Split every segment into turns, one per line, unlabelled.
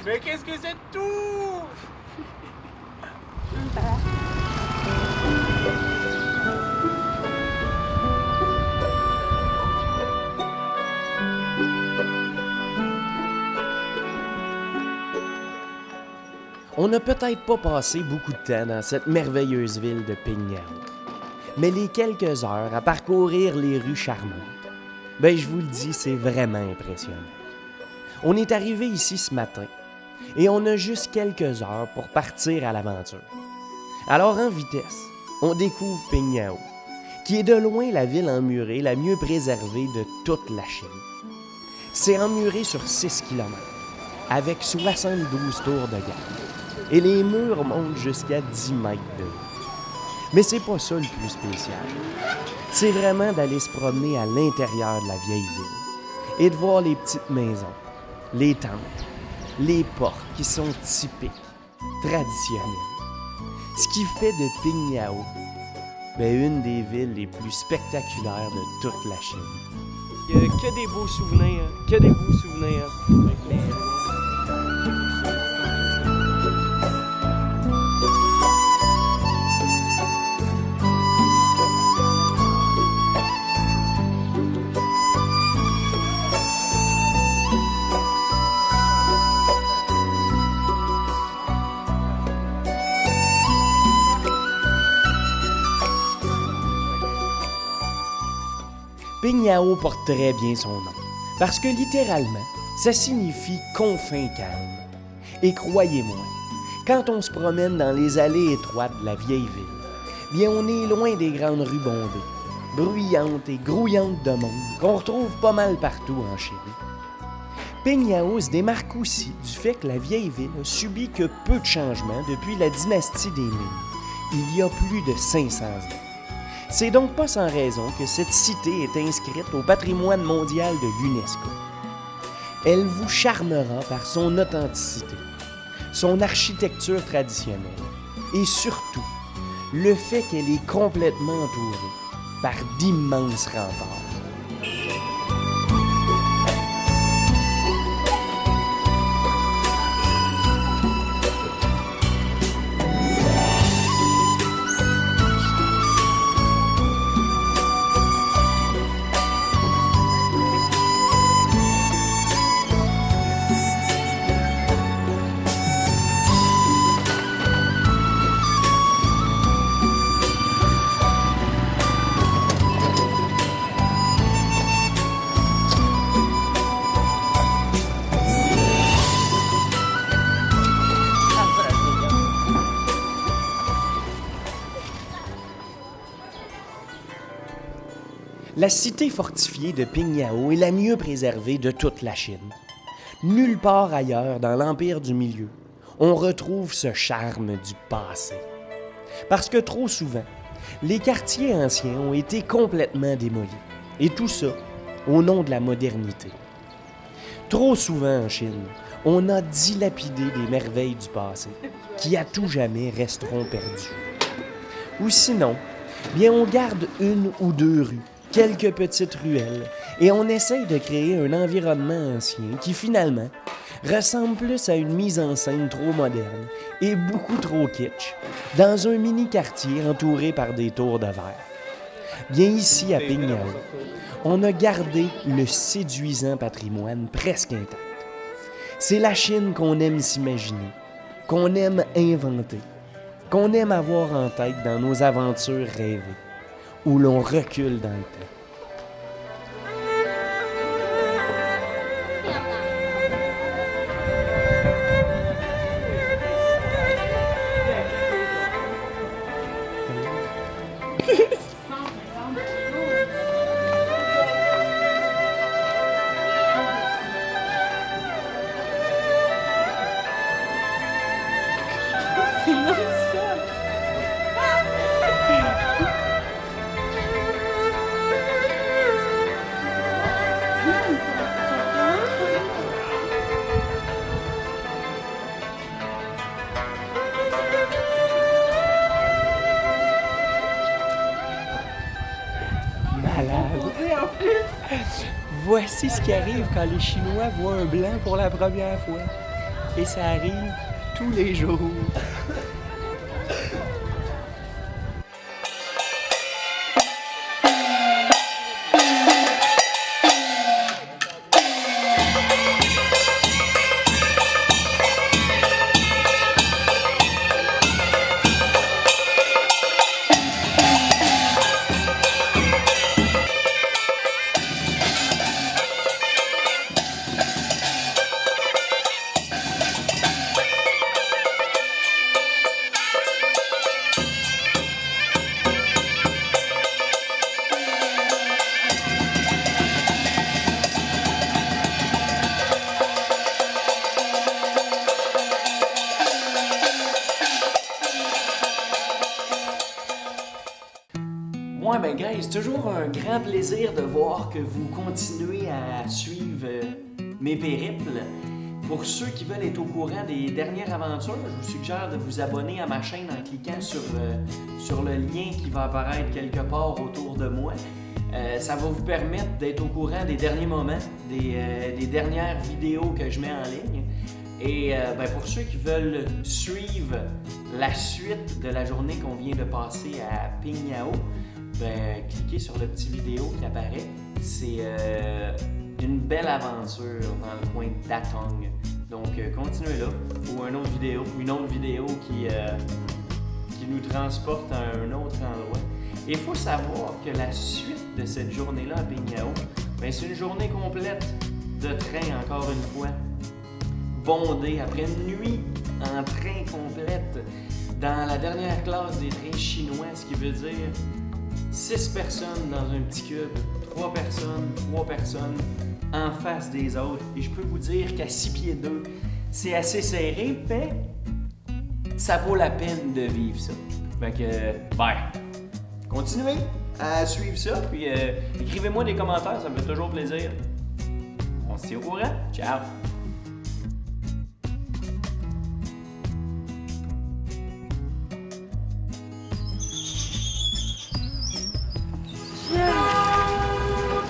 Mais qu'est-ce que c'est tout?
On n'a peut-être pas passé beaucoup de temps dans cette merveilleuse ville de Pignao, mais les quelques heures à parcourir les rues charmantes, je vous le dis, c'est vraiment impressionnant. On est arrivé ici ce matin et on a juste quelques heures pour partir à l'aventure. Alors en vitesse, on découvre Pignao, qui est de loin la ville emmurée la mieux préservée de toute la Chine. C'est emmuré sur 6 km, avec 72 tours de garde. Et les murs montent jusqu'à 10 mètres de haut. Mais c'est pas ça le plus spécial. C'est vraiment d'aller se promener à l'intérieur de la vieille ville et de voir les petites maisons, les tentes, les portes qui sont typiques, traditionnelles. Ce qui fait de Pignao une des villes les plus spectaculaires de toute la Chine. Il n'y a que des beaux souvenirs, Pignao porte très bien son nom, parce que littéralement, ça signifie « confin calme ». Et croyez-moi, quand on se promène dans les allées étroites de la vieille ville, on est loin des grandes rues bondées, bruyantes et grouillantes de monde qu'on retrouve pas mal partout en Chine. Pignao se démarque aussi du fait que la vieille ville a subi que peu de changements depuis la dynastie des Ming, il y a plus de 500 ans. C'est donc pas sans raison que cette cité est inscrite au patrimoine mondial de l'UNESCO. Elle vous charmera par son authenticité, son architecture traditionnelle et surtout le fait qu'elle est complètement entourée par d'immenses remparts. La cité fortifiée de Pignao est la mieux préservée de toute la Chine. Nulle part ailleurs dans l'Empire du Milieu, on retrouve ce charme du passé. Parce que trop souvent, les quartiers anciens ont été complètement démolis. Et tout ça au nom de la modernité. Trop souvent en Chine, on a dilapidé des merveilles du passé, qui à tout jamais resteront perdues. Ou sinon, on garde une ou deux rues, quelques petites ruelles, et on essaye de créer un environnement ancien qui, finalement, ressemble plus à une mise en scène trop moderne et beaucoup trop kitsch, dans un mini-quartier entouré par des tours de verre. Ici, à Pignao, on a gardé le séduisant patrimoine presque intact. C'est la Chine qu'on aime s'imaginer, qu'on aime inventer, qu'on aime avoir en tête dans nos aventures rêvées, où l'on recule dans le temps. Voici ce qui arrive quand les Chinois voient un blanc pour la première fois. Et ça arrive tous les jours. Ouais, ben gars, c'est toujours un grand plaisir de voir que vous continuez à suivre mes périples. Pour ceux qui veulent être au courant des dernières aventures, je vous suggère de vous abonner à ma chaîne en cliquant sur le lien qui va apparaître quelque part autour de moi. Ça va vous permettre d'être au courant des derniers moments, des dernières vidéos que je mets en ligne. Et ben pour ceux qui veulent suivre la suite de la journée qu'on vient de passer à Pignao, ben, cliquez sur le petit vidéo qui apparaît. C'est une belle aventure dans le coin de Datong. Donc, continuez là pour une autre vidéo qui nous transporte à un autre endroit. Et il faut savoir que la suite de cette journée-là à Pignao, ben, c'est une journée complète de train, encore une fois, bondée après une nuit en train complète dans la dernière classe des trains chinois, ce qui veut dire 6 personnes dans un petit cube, 3 personnes en face des autres. Et je peux vous dire qu'à 6 pieds 2, c'est assez serré, mais ça vaut la peine de vivre ça. Fait que, ben, continuez à suivre ça, puis écrivez-moi des commentaires, ça me fait toujours plaisir. On se tient au courant. Ciao!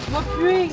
Tu vas puer!